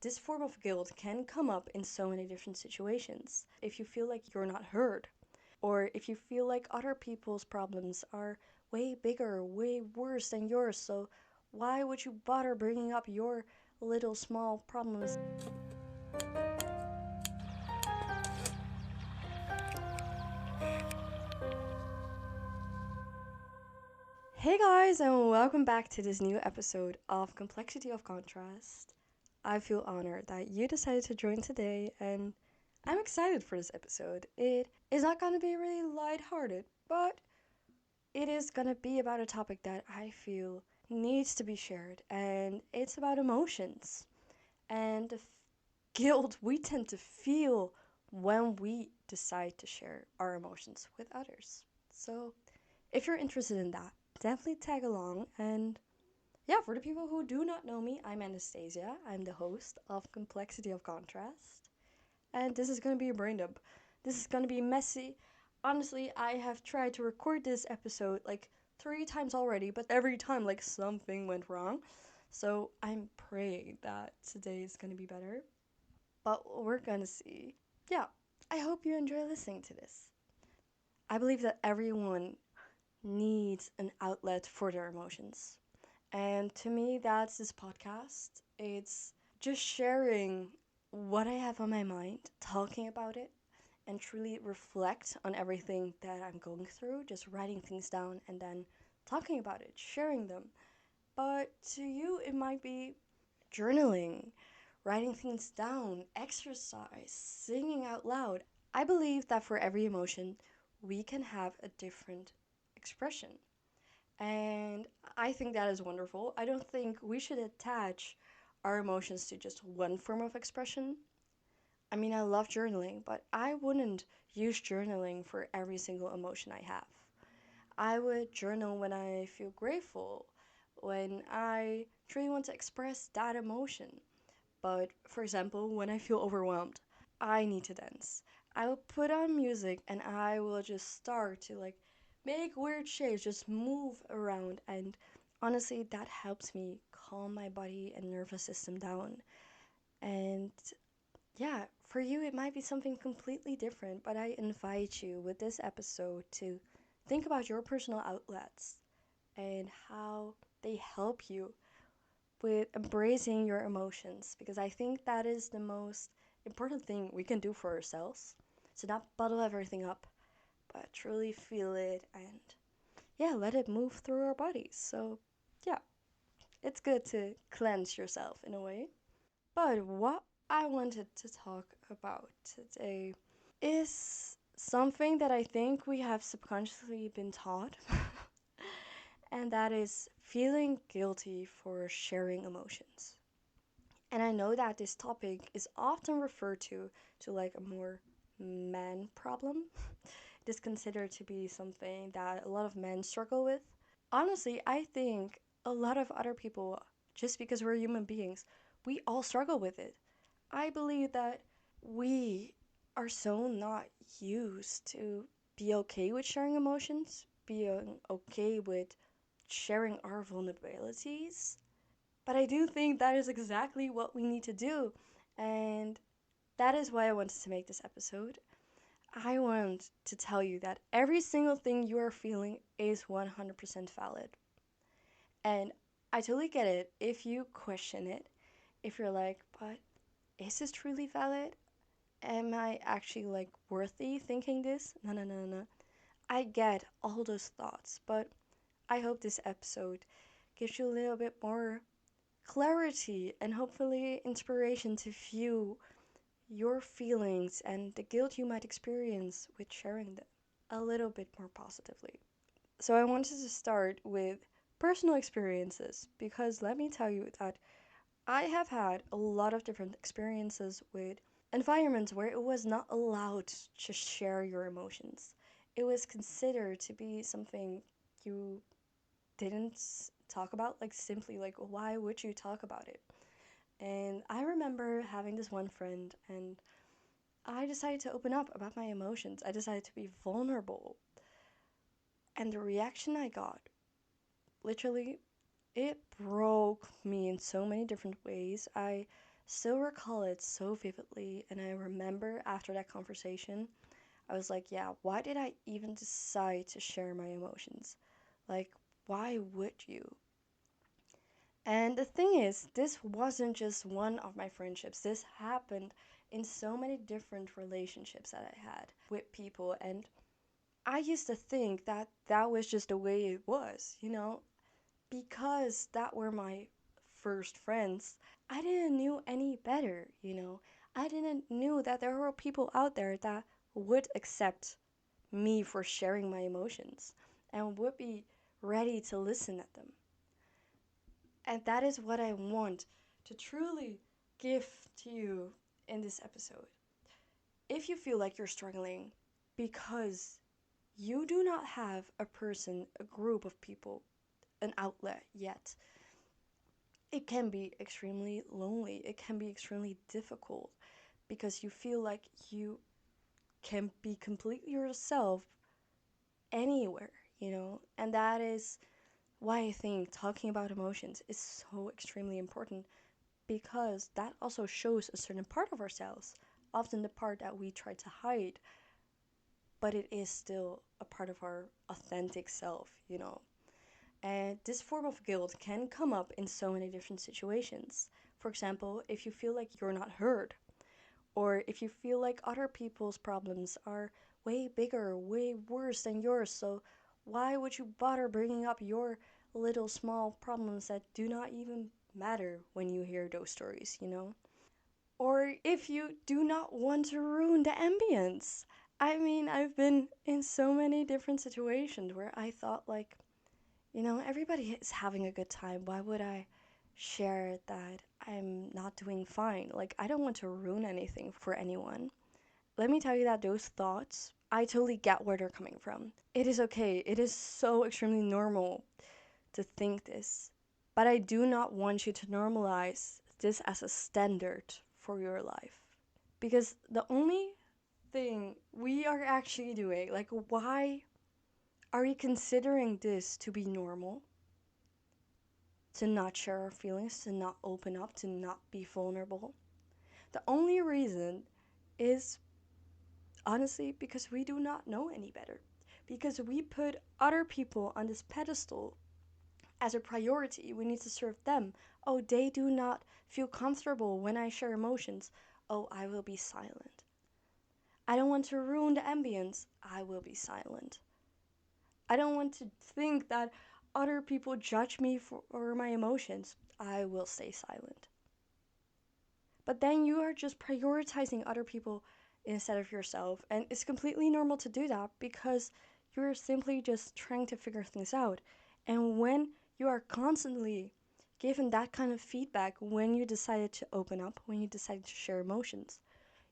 This form of guilt can come up in so many different situations. If you feel like you're not heard, or if you feel like other people's problems are way bigger, way worse than yours, so why would you bother bringing up your little small problems? Hey guys, and welcome back to this new episode of Complexity of Contrast. I feel honored that you decided to join today, and I'm excited for this episode. It is not going to be really lighthearted, but it is going to be about a topic that I feel needs to be shared, and it's about emotions and the guilt we tend to feel when we decide to share our emotions with others. So, if you're interested in that, definitely tag along. And yeah, for the people who do not know me, I'm Anastasia. I'm the host of Complexity of Contrast. And this is going to be a brain dump. This is going to be messy. Honestly, I have tried to record this episode like 3 times already, but every time like something went wrong. So I'm praying that today is going to be better. But we're going to see. Yeah, I hope you enjoy listening to this. I believe that everyone needs an outlet for their emotions. And to me, that's this podcast. It's just sharing what I have on my mind, talking about it, and truly reflect on everything that I'm going through, just writing things down and then talking about it, sharing them. But to you, it might be journaling, writing things down, exercise, singing out loud. I believe that for every emotion, we can have a different expression. And I think that is wonderful. I don't think we should attach our emotions to just one form of expression. I mean, I love journaling, but I wouldn't use journaling for every single emotion I have. I would journal when I feel grateful, when I truly want to express that emotion. But for example, when I feel overwhelmed, I need to dance. I will put on music and I will just start to like make weird shapes, just move around. And honestly, that helps me calm my body and nervous system down. And yeah, for you, it might be something completely different, but I invite you with this episode to think about your personal outlets and how they help you with embracing your emotions, because I think that is the most important thing we can do for ourselves. So not bottle everything up, but truly feel it and yeah, let it move through our bodies. So yeah, it's good to cleanse yourself in a way. But what I wanted to talk about today is something that I think we have subconsciously been taught, and that is feeling guilty for sharing emotions. And I know that this topic is often referred to like a more man problem. It is considered to be something that a lot of men struggle with. Honestly, I think a lot of other people, just because we're human beings, we all struggle with it. I believe that we are so not used to be okay with sharing emotions, being okay with sharing our vulnerabilities. But I do think that is exactly what we need to do. And that is why I wanted to make this episode. I want to tell you that every single thing you are feeling is 100% valid. And I totally get it if you question it. If you're like, but is this truly valid? Am I actually like worthy thinking this? No, no, no, no. I get all those thoughts, but I hope this episode gives you a little bit more clarity and hopefully inspiration to view your feelings and the guilt you might experience with sharing them a little bit more positively. So, I wanted to start with personal experiences because let me tell you that I have had a lot of different experiences with environments where it was not allowed to share your emotions. It was considered to be something you didn't talk about, like simply like why would you talk about it? And I remember having this one friend, and I decided to open up about my emotions. I decided to be vulnerable. And the reaction I got, literally, it broke me in so many different ways. I still recall it so vividly. And I remember after that conversation, I was like, yeah, why did I even decide to share my emotions? Like, why would you? And the thing is, this wasn't just one of my friendships. This happened in so many different relationships that I had with people. And I used to think that that was just the way it was, because that were my first friends. I didn't knew any better. I didn't knew that there were people out there that would accept me for sharing my emotions and would be ready to listen at them. And that is what I want to truly give to you in this episode. If you feel like you're struggling because you do not have a person, a group of people, an outlet yet, it can be extremely lonely. It can be extremely difficult because you feel like you can be completely yourself anywhere. And that is why I think talking about emotions is so extremely important, because that also shows a certain part of ourselves, often the part that we try to hide, but it is still a part of our authentic self. And this form of guilt can come up in so many different situations. For example, if you feel like you're not heard, or if you feel like other people's problems are way bigger, way worse than yours, so why would you bother bringing up your little small problems that do not even matter when you hear those stories? Or if you do not want to ruin the ambience. I mean, I've been in so many different situations where I thought, like, everybody is having a good time. Why would I share that I'm not doing fine? Like, I don't want to ruin anything for anyone. Let me tell you that those thoughts, I totally get where they're coming from. It is okay. It is so extremely normal to think this. But I do not want you to normalize this as a standard for your life. Because the only thing we are actually doing, like, why are we considering this to be normal? To not share our feelings, to not open up, to not be vulnerable? The only reason is honestly because we do not know any better. Because we put other people on this pedestal as a priority. We need to serve them. Oh, they do not feel comfortable when I share emotions. Oh, I will be silent. I don't want to ruin the ambience. I will be silent. I don't want to think that other people judge me for my emotions. I will stay silent. But then you are just prioritizing other people instead of yourself. And it's completely normal to do that because you're simply just trying to figure things out. And when you are constantly given that kind of feedback, when you decided to open up, when you decided to share emotions,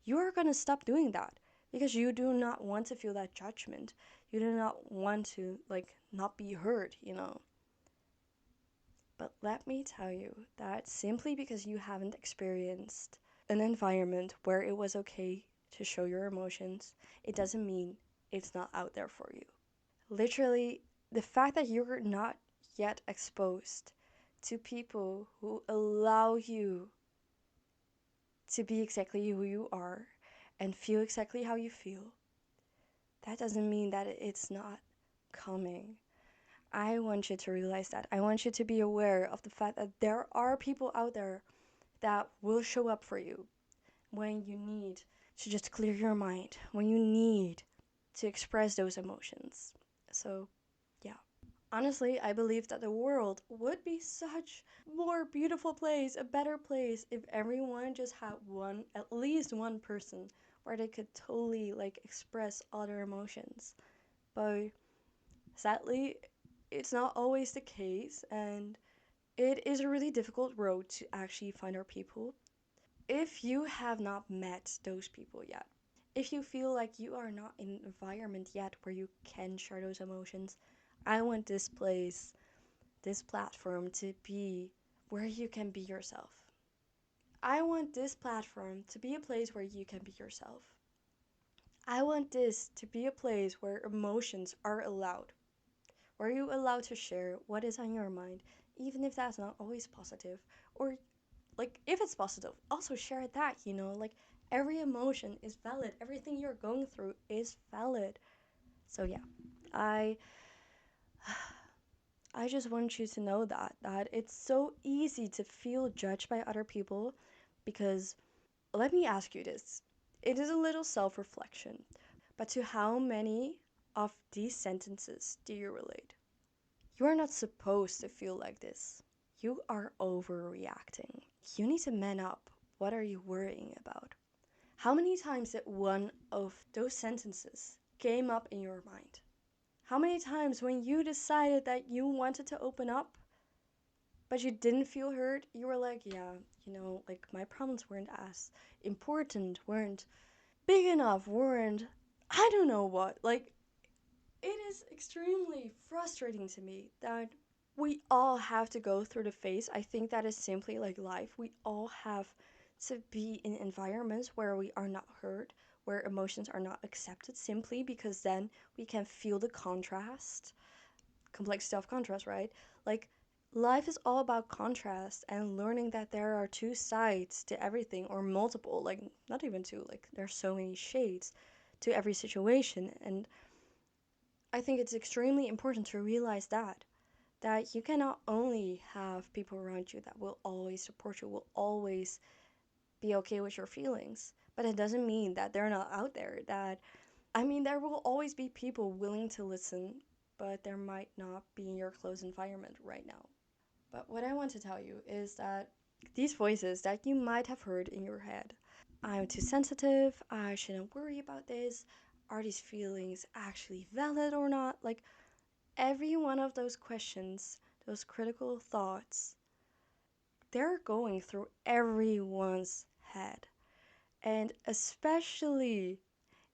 you are going to stop doing that because you do not want to feel that judgment. You do not want to, like, not be heard. But let me tell you that simply because you haven't experienced an environment where it was okay to show your emotions, it doesn't mean it's not out there for you. Literally, the fact that you're not yet exposed to people who allow you to be exactly who you are and feel exactly how you feel, that doesn't mean that it's not coming. I want you to realize that. I want you to be aware of the fact that there are people out there that will show up for you when you need to just clear your mind, when you need to express those emotions. So, yeah. Honestly, I believe that the world would be such more beautiful place, a better place if everyone just had one, at least one person where they could totally like express all their emotions. But sadly, it's not always the case, and it is a really difficult road to actually find our people. If you have not met those people yet, if you feel like you are not in an environment yet where you can share those emotions, I want this place, this platform to be where you can be yourself. I want this platform to be a place where you can be yourself. I want this to be a place where emotions are allowed, where you allowed to share what is on your mind, even if that's not always positive, or Like, if it's positive, also share that, you know? Like, every emotion is valid. Everything you're going through is valid. So, yeah, I. I just want you to know that it's so easy to feel judged by other people because let me ask you this. It is a little self-reflection, but to how many of these sentences do you relate? You are not supposed to feel like this. You are overreacting. You need to man up. What are you worrying about? How many times did one of those sentences came up in your mind? How many times when you decided that you wanted to open up, but you didn't feel heard, you were like, yeah, like my problems weren't as important, weren't big enough, weren't, I don't know what. Like, it is extremely frustrating to me that we all have to go through the phase. I think that is simply like life. We all have to be in environments where we are not heard, where emotions are not accepted, simply because then we can feel the contrast, complexity of contrast, right? Like, life is all about contrast and learning that there are two sides to everything, or multiple, like, not even two, like, there's so many shades to every situation. And I think it's extremely important to realize that you cannot only have people around you that will always support you, will always be okay with your feelings, but it doesn't mean that they're not out there. That, I mean, there will always be people willing to listen, but there might not be in your close environment right now. But what I want to tell you is that these voices that you might have heard in your head, I'm too sensitive, I shouldn't worry about this, are these feelings actually valid or not? Like, every one of those questions, those critical thoughts, they're going through everyone's head. And especially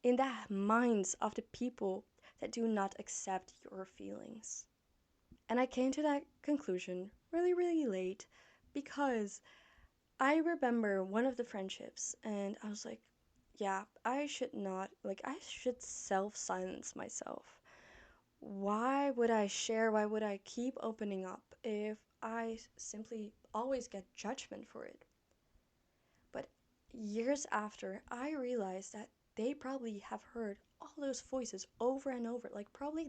in the minds of the people that do not accept your feelings. And I came to that conclusion really, really late because I remember one of the friendships and I was like, yeah, I should not, like, I should self silence myself. Why would I share? Why would I keep opening up if I simply always get judgment for it? But years after, I realized that they probably have heard all those voices over and over. Like, probably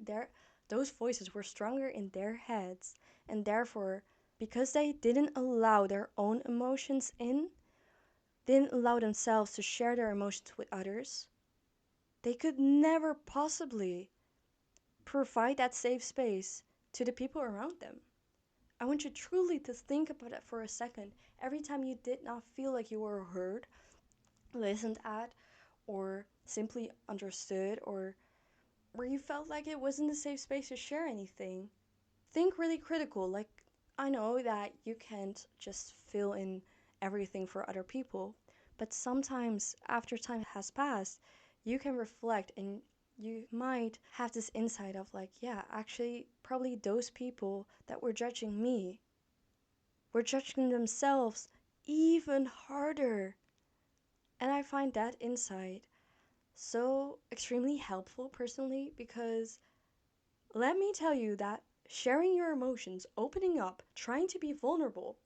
those voices were stronger in their heads, and therefore, because they didn't allow their own emotions in, didn't allow themselves to share their emotions with others, they could never possibly provide that safe space to the people around them. I want you truly to think about it for a second. Every time you did not feel like you were heard, listened at, or simply understood, or where you felt like it wasn't a safe space to share anything, think really critical. Like, I know that you can't just fill in everything for other people, but sometimes after time has passed, you can reflect and you might have this insight of like, yeah, actually, probably those people that were judging me were judging themselves even harder. And I find that insight so extremely helpful personally because let me tell you that sharing your emotions, opening up, trying to be vulnerable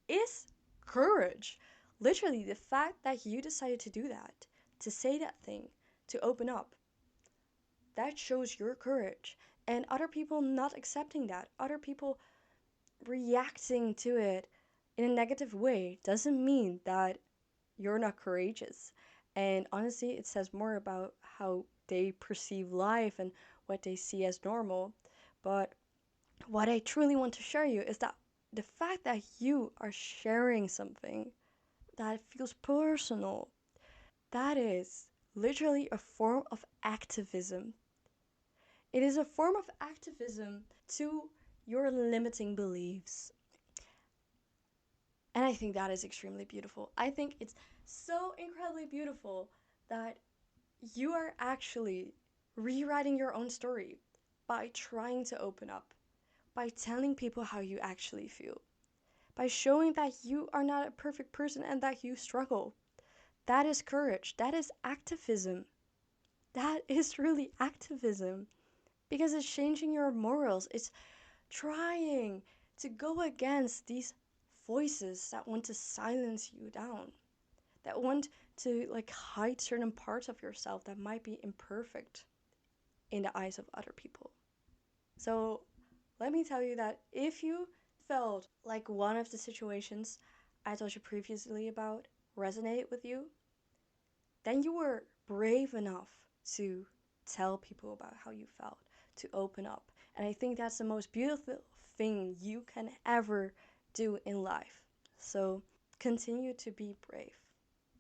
is courage. Literally, the fact that you decided to do that, to say that thing, to open up, that shows your courage. And other people not accepting that, other people reacting to it in a negative way, doesn't mean that you're not courageous. And honestly, it says more about how they perceive life and what they see as normal. But what I truly want to share you is that the fact that you are sharing something that feels personal, that is literally a form of activism. It is a form of activism to your limiting beliefs. And I think that is extremely beautiful. I think it's so incredibly beautiful that you are actually rewriting your own story by trying to open up, by telling people how you actually feel, by showing that you are not a perfect person and that you struggle. That is courage. That is activism. That is really activism because it's changing your morals. It's trying to go against these voices that want to silence you down, that want to like hide certain parts of yourself that might be imperfect in the eyes of other people. So let me tell you that if you felt like one of the situations I told you previously about resonate with you, then you were brave enough to tell people about how you felt, to open up. And I think that's the most beautiful thing you can ever do in life. So continue to be brave.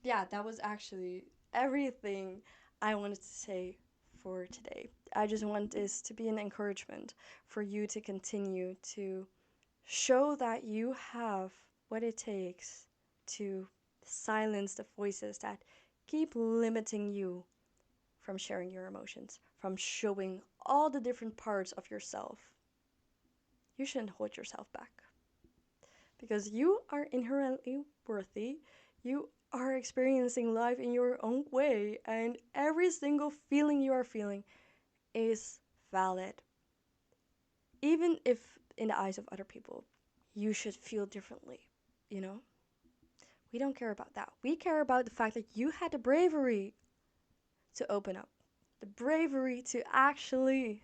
Yeah, that was actually everything I wanted to say for today. I just want this to be an encouragement for you to continue to show that you have what it takes to silence the voices that keep limiting you from sharing your emotions, from showing all the different parts of yourself. You shouldn't hold yourself back because you are inherently worthy. You are experiencing life in your own way, and every single feeling you are feeling is valid. Even if, in the eyes of other people, you should feel differently, you know? We don't care about that. We care about the fact that you had the bravery to open up, the bravery to actually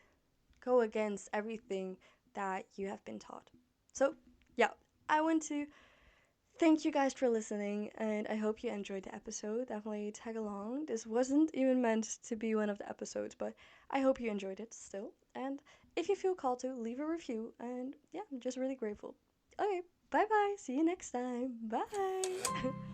go against everything that you have been taught. So, yeah, I want to thank you guys for listening, and I hope you enjoyed the episode. Definitely tag along. This wasn't even meant to be one of the episodes, but I hope you enjoyed it still. And if you feel called to, leave a review. And yeah, I'm just really grateful. Okay, bye bye. See you next time. Bye.